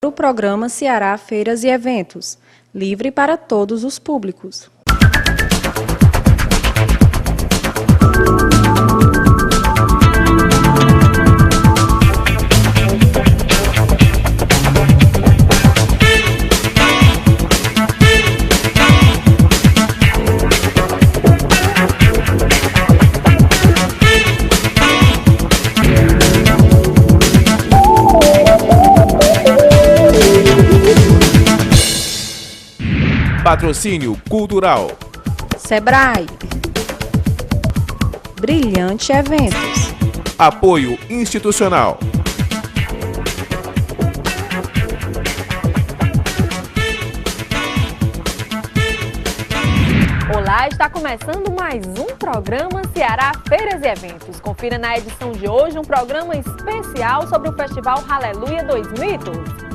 O programa Ceará Feiras e Eventos, livre para todos os públicos. Patrocínio Cultural Sebrae. Brilhante Eventos. Apoio Institucional. Olá, está começando mais um programa Ceará Feiras e Eventos. Confira na edição de hoje um programa especial sobre o Festival Hallelujah 2012.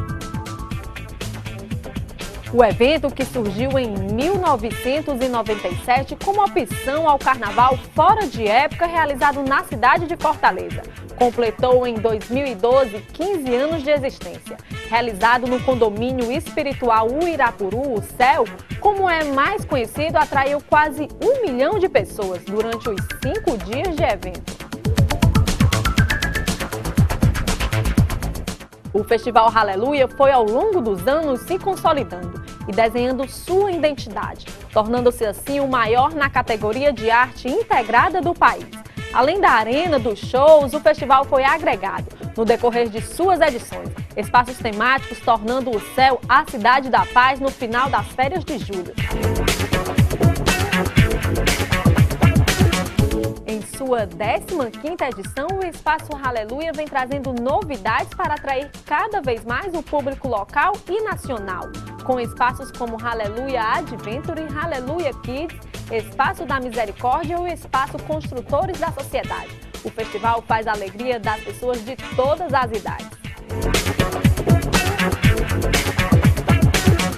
O evento, que surgiu em 1997 como opção ao carnaval fora de época realizado na cidade de Fortaleza, completou em 2012 15 anos de existência. Realizado no condomínio espiritual Uirapuru, o Céu, como é mais conhecido, atraiu quase 1 milhão de pessoas durante os 5 dias de evento. O Festival Hallelujah foi ao longo dos anos se consolidando e desenhando sua identidade, tornando-se assim o maior na categoria de arte integrada do país. Além da arena dos shows, o festival foi agregado, no decorrer de suas edições, espaços temáticos, tornando o Céu a cidade da paz no final das férias de julho. Em sua 15ª edição, o Espaço Hallelujah vem trazendo novidades para atrair cada vez mais o público local e nacional, com espaços como Hallelujah Adventure, Hallelujah Kids, Espaço da Misericórdia e o Espaço Construtores da Sociedade. O festival faz a alegria das pessoas de todas as idades.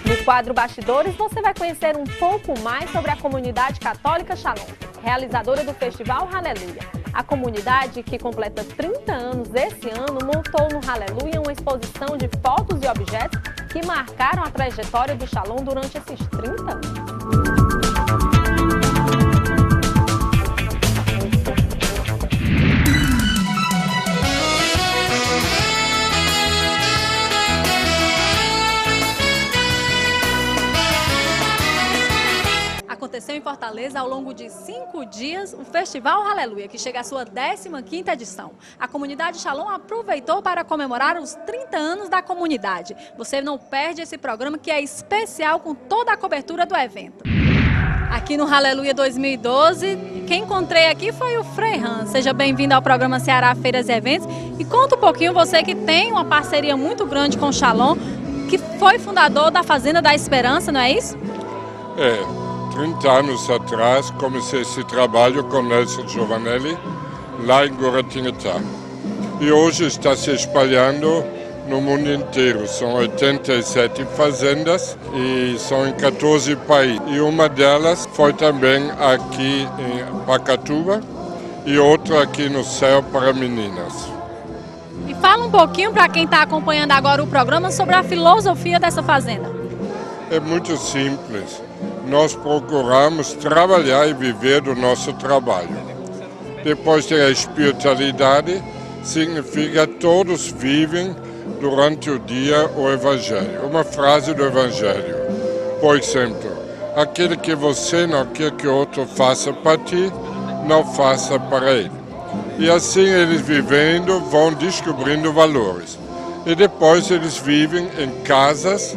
No quadro Bastidores, você vai conhecer um pouco mais sobre a comunidade católica Shalom, realizadora do Festival Hallelujah. A comunidade, que completa 30 anos esse ano, montou no Hallelujah uma exposição de fotos e objetos que marcaram a trajetória do Shalom durante esses 30 anos. Aconteceu em Fortaleza ao longo de 5 dias o Festival Hallelujah, que chega à sua 15ª edição. A comunidade Shalom aproveitou para comemorar os 30 anos da comunidade. Você não perde esse programa, que é especial, com toda a cobertura do evento. Aqui no Hallelujah 2012, quem encontrei aqui foi o Freihan. Seja bem-vindo ao programa Ceará Feiras e Eventos. E conta um pouquinho, você que tem uma parceria muito grande com o Shalom, que foi fundador da Fazenda da Esperança, não é isso? 30 anos atrás comecei esse trabalho com Nelson Giovanelli lá em Guaratinguetá. E hoje está se espalhando no mundo inteiro. São 87 fazendas e são em 14 países. E uma delas foi também aqui em Pacatuba e outra aqui no Céu para meninas. E fala um pouquinho para quem está acompanhando agora o programa sobre a filosofia dessa fazenda. É muito simples. Nós procuramos trabalhar e viver do nosso trabalho. Depois tem a espiritualidade, significa todos vivem durante o dia o Evangelho. Uma frase do Evangelho. Por exemplo, aquele que você não quer que outro faça para ti, não faça para ele. E assim eles vivendo vão descobrindo valores. E depois eles vivem em casas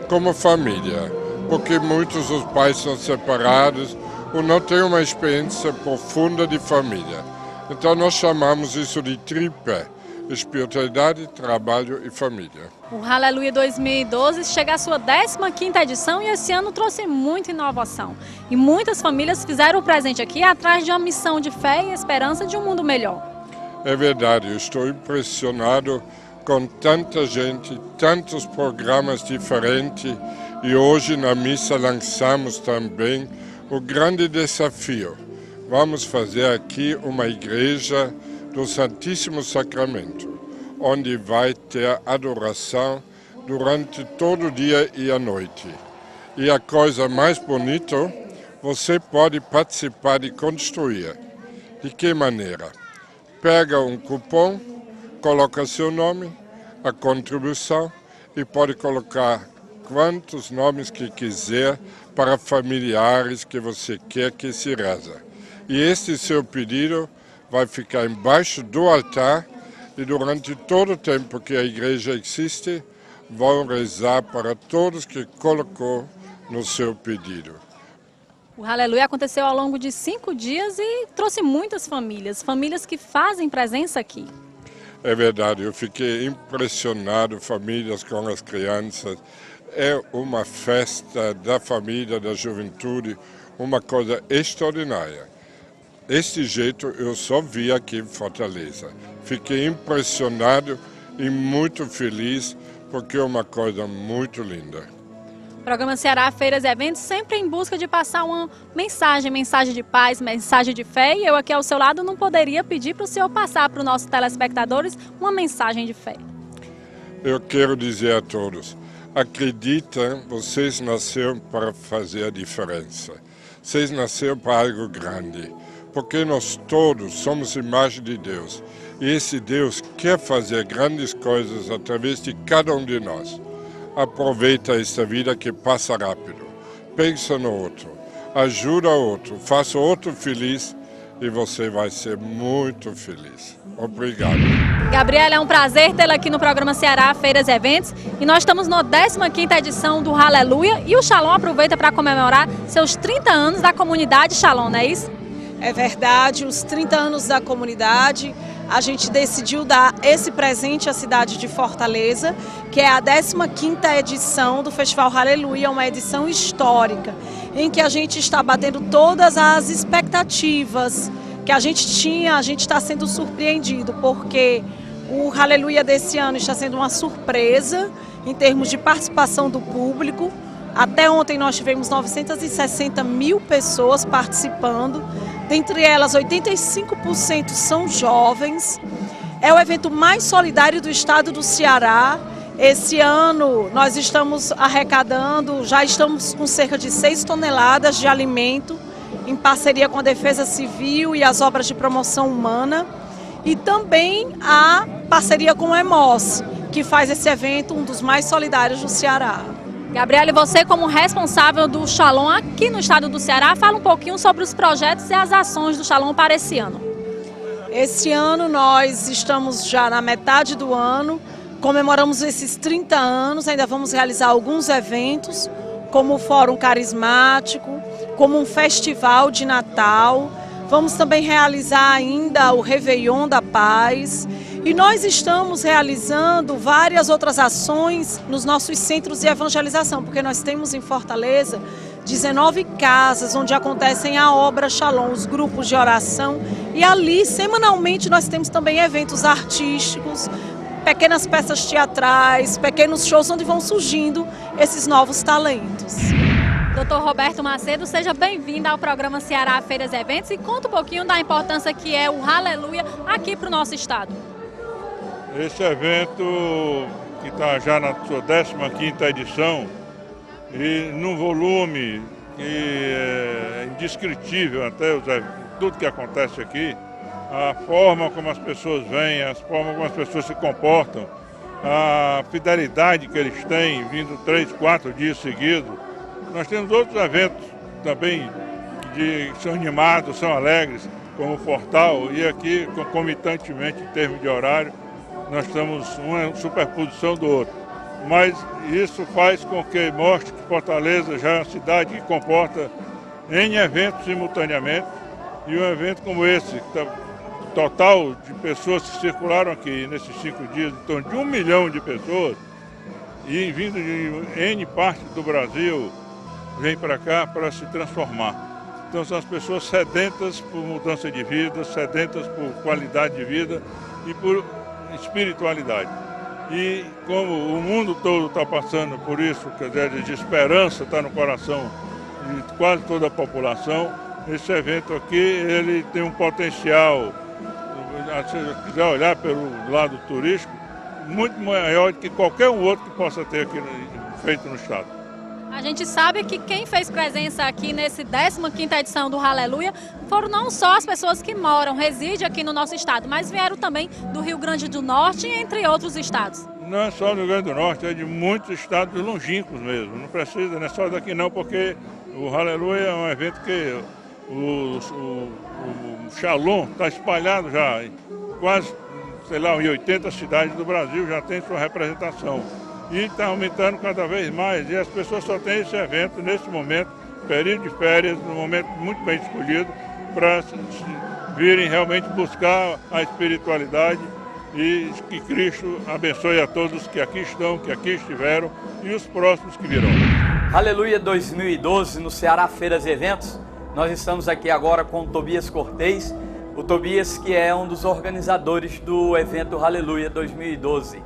como família. Porque muitos dos pais são separados ou não têm uma experiência profunda de família. Então nós chamamos isso de tripé: espiritualidade, trabalho e família. O Hallelujah 2012 chega à sua 15ª edição e esse ano trouxe muita inovação. E muitas famílias fizeram o presente aqui atrás de uma missão de fé e esperança de um mundo melhor. É verdade, eu estou impressionado com tanta gente, tantos programas diferentes. E hoje na missa lançamos também o grande desafio. Vamos fazer aqui uma igreja do Santíssimo Sacramento, onde vai ter adoração durante todo o dia e a noite. E a coisa mais bonita, você pode participar de construir. De que maneira? Pega um cupom, coloca seu nome, a contribuição e pode colocar quantos nomes que quiser para familiares que você quer que se reza. E este seu pedido vai ficar embaixo do altar e durante todo o tempo que a igreja existe, vão rezar para todos que colocou no seu pedido. O Aleluia aconteceu ao longo de 5 dias e trouxe muitas famílias, famílias que fazem presença aqui. É verdade, eu fiquei impressionado, famílias com as crianças. É uma festa da família, da juventude, uma coisa extraordinária. Desse jeito eu só vi aqui em Fortaleza. Fiquei impressionado e muito feliz, porque é uma coisa muito linda. O programa Ceará Feiras e Eventos sempre em busca de passar uma mensagem de paz, mensagem de fé. E eu aqui ao seu lado não poderia pedir para o senhor passar para os nossos telespectadores uma mensagem de fé. Eu quero dizer a todos, acreditem, vocês nasceram para fazer a diferença. Vocês nasceram para algo grande. Porque nós todos somos imagem de Deus. E esse Deus quer fazer grandes coisas através de cada um de nós. Aproveita esta vida que passa rápido. Pensa no outro. Ajuda o outro. Faça o outro feliz e você vai ser muito feliz. Obrigado. Gabriela, é um prazer tê-la aqui no programa Ceará Feiras e Eventos. E nós estamos na 15ª edição do Aleluia. E o Shalom aproveita para comemorar seus 30 anos da comunidade Shalom, não é isso? É verdade, os 30 anos da comunidade, a gente decidiu dar esse presente à cidade de Fortaleza, que é a 15ª edição do Festival Aleluia, uma edição histórica, em que a gente está batendo todas as expectativas que a gente tinha. A gente está sendo surpreendido, porque o Aleluia desse ano está sendo uma surpresa em termos de participação do público. Até ontem nós tivemos 960 mil pessoas participando. Dentre elas, 85% são jovens. É o evento mais solidário do estado do Ceará. Esse ano nós estamos arrecadando, já estamos com cerca de 6 toneladas de alimento, em parceria com a Defesa Civil e as obras de promoção humana. E também a parceria com o EMOS, que faz esse evento um dos mais solidários do Ceará. Gabriela, e você como responsável do Shalom aqui no estado do Ceará, fala um pouquinho sobre os projetos e as ações do Shalom para esse ano. Esse ano nós estamos já na metade do ano, comemoramos esses 30 anos, ainda vamos realizar alguns eventos, como o Fórum Carismático, como um festival de Natal. Vamos também realizar ainda o Réveillon da Paz. E nós estamos realizando várias outras ações nos nossos centros de evangelização, porque nós temos em Fortaleza 19 casas onde acontecem a obra Shalom, os grupos de oração. E ali, semanalmente, nós temos também eventos artísticos, pequenas peças teatrais, pequenos shows onde vão surgindo esses novos talentos. Dr. Roberto Macedo, seja bem-vindo ao programa Ceará Feiras e Eventos e conta um pouquinho da importância que é o Aleluia aqui para o nosso estado. Esse evento, que está já na sua 15ª edição, e num volume que é indescritível até tudo que acontece aqui, a forma como as pessoas vêm, a forma como as pessoas se comportam, a fidelidade que eles têm, vindo 3, 4 dias seguidos. Nós temos outros eventos também que são animados, são alegres, como o Fortal, e aqui, concomitantemente, em termos de horário, nós estamos uma superposição do outro. Mas isso faz com que mostre que Fortaleza já é uma cidade que comporta N eventos simultaneamente, e um evento como esse, total de pessoas que circularam aqui nesses 5 dias, em torno de 1 milhão de pessoas, e vindo de N parte do Brasil, vem para cá para se transformar. Então são as pessoas sedentas por mudança de vida, sedentas por qualidade de vida e por espiritualidade. E como o mundo todo está passando por isso, quer dizer, de esperança está no coração de quase toda a população, esse evento aqui ele tem um potencial, se quiser olhar pelo lado turístico, muito maior do que qualquer um outro que possa ter aqui feito no estado. A gente sabe que quem fez presença aqui nesse 15ª edição do Hallelujah foram não só as pessoas que moram, residem aqui no nosso estado, mas vieram também do Rio Grande do Norte, entre outros estados. Não é só do Rio Grande do Norte, é de muitos estados longínquos mesmo. Não precisa, não é só daqui não, porque o Hallelujah é um evento que o Shalom está espalhado já em quase, sei lá, em 80 cidades do Brasil, já tem sua representação. E está aumentando cada vez mais, e as pessoas só têm esse evento nesse momento, período de férias, num momento muito bem escolhido, para virem realmente buscar a espiritualidade e que Cristo abençoe a todos que aqui estão, que aqui estiveram e os próximos que virão. Hallelujah 2012 no Ceará Feiras e Eventos. Nós estamos aqui agora com o Tobias Cortez, o Tobias que é um dos organizadores do evento Hallelujah 2012.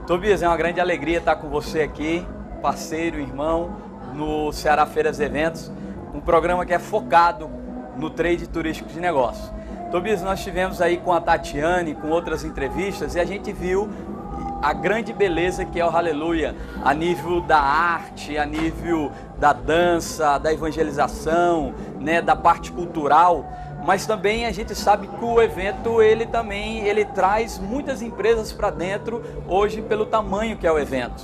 Tobias, é uma grande alegria estar com você aqui, parceiro, irmão, no Ceará Feiras e Eventos, um programa que é focado no trade turístico de negócios. Tobias, nós estivemos aí com a Tatiane, com outras entrevistas, e a gente viu a grande beleza que é o Hallelujah, a nível da arte, a nível da dança, da evangelização, né, da parte cultural. Mas também a gente sabe que o evento ele traz muitas empresas para dentro hoje pelo tamanho que é o evento.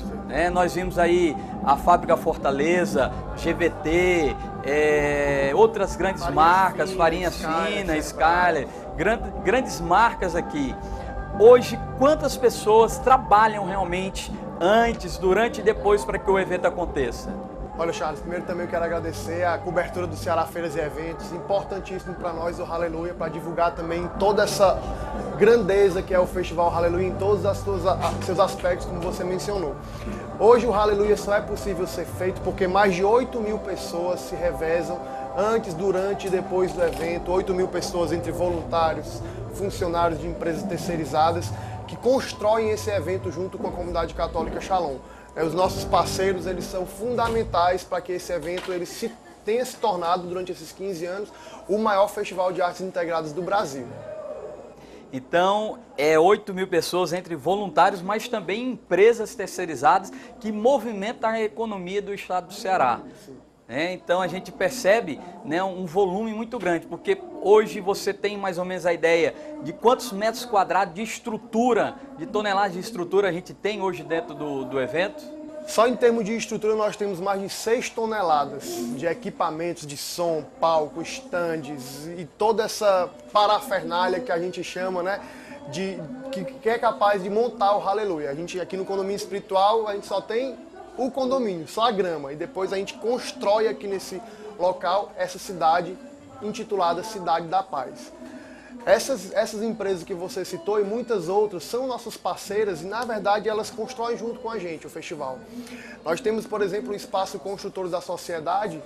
Nós vimos aí a Fábrica Fortaleza, GVT, outras grandes marcas, Farinhas Finas, Skyler, grandes marcas aqui. Hoje, quantas pessoas trabalham realmente antes, durante e depois para que o evento aconteça? Olha, Charles, primeiro também eu quero agradecer a cobertura do Ceará Feiras e Eventos, importantíssimo para nós o Hallelujah, para divulgar também toda essa grandeza que é o Festival Hallelujah em todos os seus aspectos, como você mencionou. Hoje o Hallelujah só é possível ser feito porque mais de 8.000 pessoas se revezam antes, durante e depois do evento, 8.000 pessoas entre voluntários, funcionários de empresas terceirizadas que constroem esse evento junto com a comunidade católica Shalom. Os nossos parceiros, eles são fundamentais para que esse evento tenha se tornado, durante esses 15 anos, o maior festival de artes integradas do Brasil. Então, 8.000 pessoas entre voluntários, mas também empresas terceirizadas que movimentam a economia do estado do Ceará. Então a gente percebe, né, um volume muito grande, porque hoje você tem mais ou menos a ideia de quantos metros quadrados de estrutura, de toneladas de estrutura a gente tem hoje dentro do evento? Só em termos de estrutura nós temos mais de 6 toneladas de equipamentos de som, palco, estandes e toda essa parafernália que a gente chama, né, que é capaz de montar o Hallelujah. A gente aqui no condomínio espiritual, a gente só tem o condomínio, só a grama, e depois a gente constrói aqui nesse local essa cidade intitulada Cidade da Paz. Essas empresas que você citou e muitas outras são nossas parceiras e, na verdade, elas constroem junto com a gente o festival. Nós temos, por exemplo, o Espaço Construtores da Sociedade,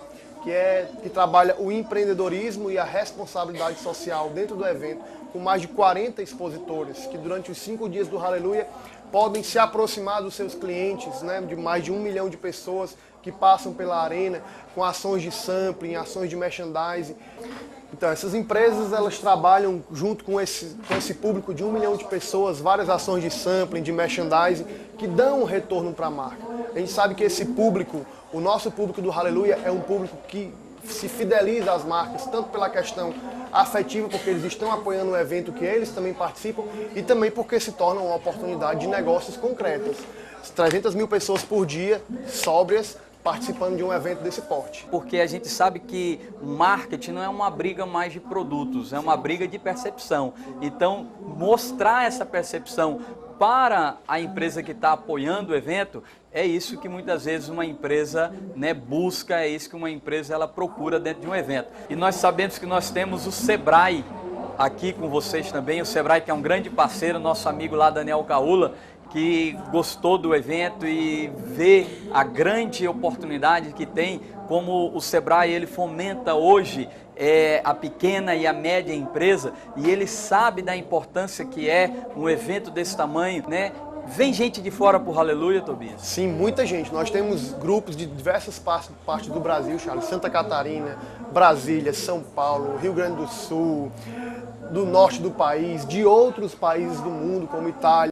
que trabalha o empreendedorismo e a responsabilidade social dentro do evento, com mais de 40 expositores, que durante os 5 dias do Hallelujah podem se aproximar dos seus clientes, né, de mais de 1 milhão de pessoas que passam pela arena, com ações de sampling, ações de merchandising. Então, essas empresas, elas trabalham junto com esse público de 1 milhão de pessoas, várias ações de sampling, de merchandising, que dão um retorno para a marca. A gente sabe que esse público, o nosso público do Hallelujah, é um público que se fideliza às marcas, tanto pela questão afetiva, porque eles estão apoiando o evento que eles também participam, e também porque se torna uma oportunidade de negócios concretas. 300.000 pessoas por dia, sóbrias, participando de um evento desse porte. Porque a gente sabe que o marketing não é uma briga mais de produtos, é uma briga de percepção. Então, mostrar essa percepção para a empresa que está apoiando o evento, é isso que muitas vezes uma empresa, né, busca, é isso que uma empresa ela procura dentro de um evento. E nós sabemos que nós temos o Sebrae aqui com vocês também, o Sebrae que é um grande parceiro, nosso amigo lá, Daniel Caula, que gostou do evento e vê a grande oportunidade que tem, como o Sebrae ele fomenta hoje a pequena e a média empresa, e ele sabe da importância que é um evento desse tamanho, né? Vem gente de fora pro Hallelujah, Tobias? Sim, muita gente. Nós temos grupos de diversas partes do Brasil, Charles. Santa Catarina, Brasília, São Paulo, Rio Grande do Sul, do norte do país, de outros países do mundo, como Itália.